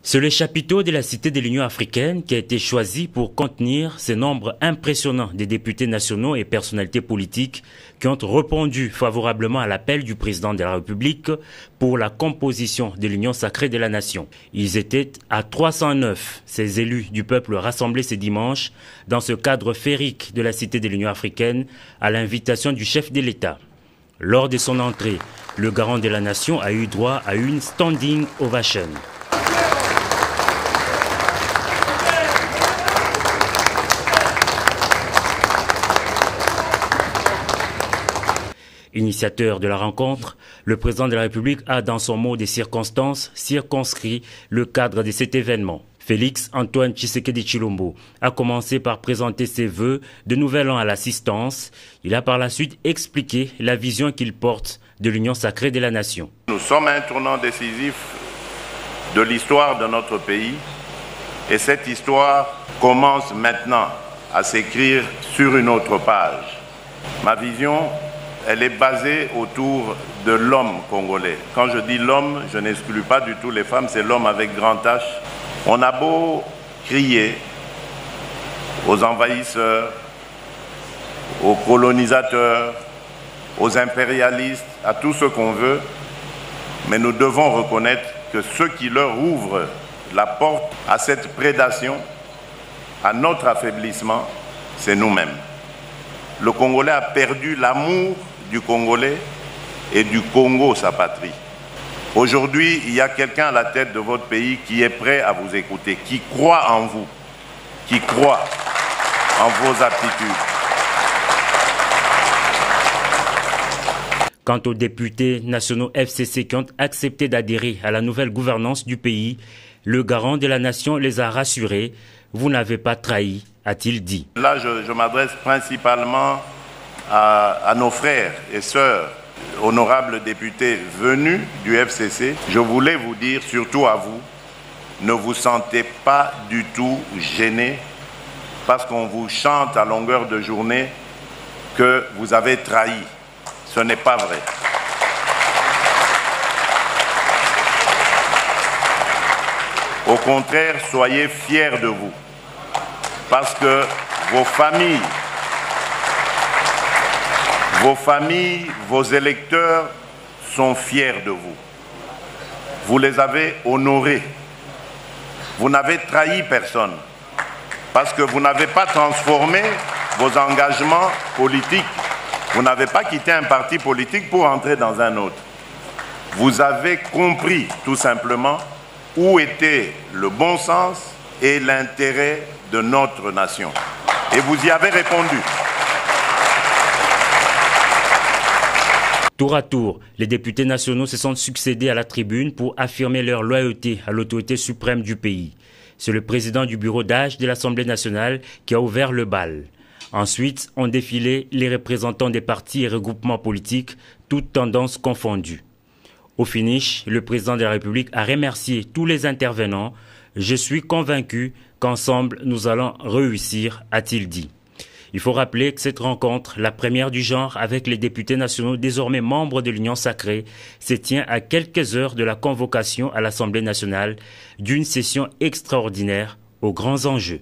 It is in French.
C'est le chapiteau de la Cité de l'Union africaine qui a été choisi pour contenir ce nombre impressionnant de députés nationaux et personnalités politiques qui ont répondu favorablement à l'appel du président de la République pour la composition de l'Union sacrée de la nation. Ils étaient à 309, ces élus du peuple rassemblés ce dimanche dans ce cadre féerique de la Cité de l'Union africaine à l'invitation du chef de l'État. Lors de son entrée, le garant de la nation a eu droit à une standing ovation. Initiateur de la rencontre, le président de la République a, dans son mot des circonstances, circonscrit le cadre de cet événement. Félix Antoine Tshisekedi Tshilombo a commencé par présenter ses vœux de nouvel an à l'assistance. Il a par la suite expliqué la vision qu'il porte de l'Union sacrée de la nation. Nous sommes à un tournant décisif de l'histoire de notre pays et cette histoire commence maintenant à s'écrire sur une autre page. Ma vision, elle est basée autour de l'homme congolais. Quand je dis l'homme, je n'exclus pas du tout les femmes, c'est l'homme avec grand H. On a beau crier aux envahisseurs, aux colonisateurs, aux impérialistes, à tout ce qu'on veut, mais nous devons reconnaître que ceux qui leur ouvrent la porte à cette prédation, à notre affaiblissement, c'est nous-mêmes. Le Congolais a perdu l'amour du Congolais et du Congo, sa patrie. Aujourd'hui, il y a quelqu'un à la tête de votre pays qui est prêt à vous écouter, qui croit en vous, qui croit en vos aptitudes. Quant aux députés nationaux FCC qui ont accepté d'adhérer à la nouvelle gouvernance du pays, le garant de la nation les a rassurés. Vous n'avez pas trahi, a-t-il dit. Là, je m'adresse principalement à nos frères et sœurs, honorables députés venus du FCC. Je voulais vous dire, surtout à vous, ne vous sentez pas du tout gênés parce qu'on vous chante à longueur de journée que vous avez trahi. Ce n'est pas vrai. Au contraire, soyez fiers de vous, parce que vos familles, vos électeurs sont fiers de vous. Vous les avez honorés. Vous n'avez trahi personne, parce que vous n'avez pas transformé vos engagements politiques. Vous n'avez pas quitté un parti politique pour entrer dans un autre. Vous avez compris tout simplement où était le bon sens et l'intérêt de notre nation. Et vous y avez répondu. Tour à tour, les députés nationaux se sont succédés à la tribune pour affirmer leur loyauté à l'autorité suprême du pays. C'est le président du bureau d'âge de l'Assemblée nationale qui a ouvert le bal. Ensuite, ont défilé les représentants des partis et regroupements politiques, toutes tendances confondues. Au finish, le président de la République a remercié tous les intervenants. « Je suis convaincu qu'ensemble, nous allons réussir », a-t-il dit. Il faut rappeler que cette rencontre, la première du genre avec les députés nationaux désormais membres de l'Union sacrée, se tient à quelques heures de la convocation à l'Assemblée nationale d'une session extraordinaire aux grands enjeux.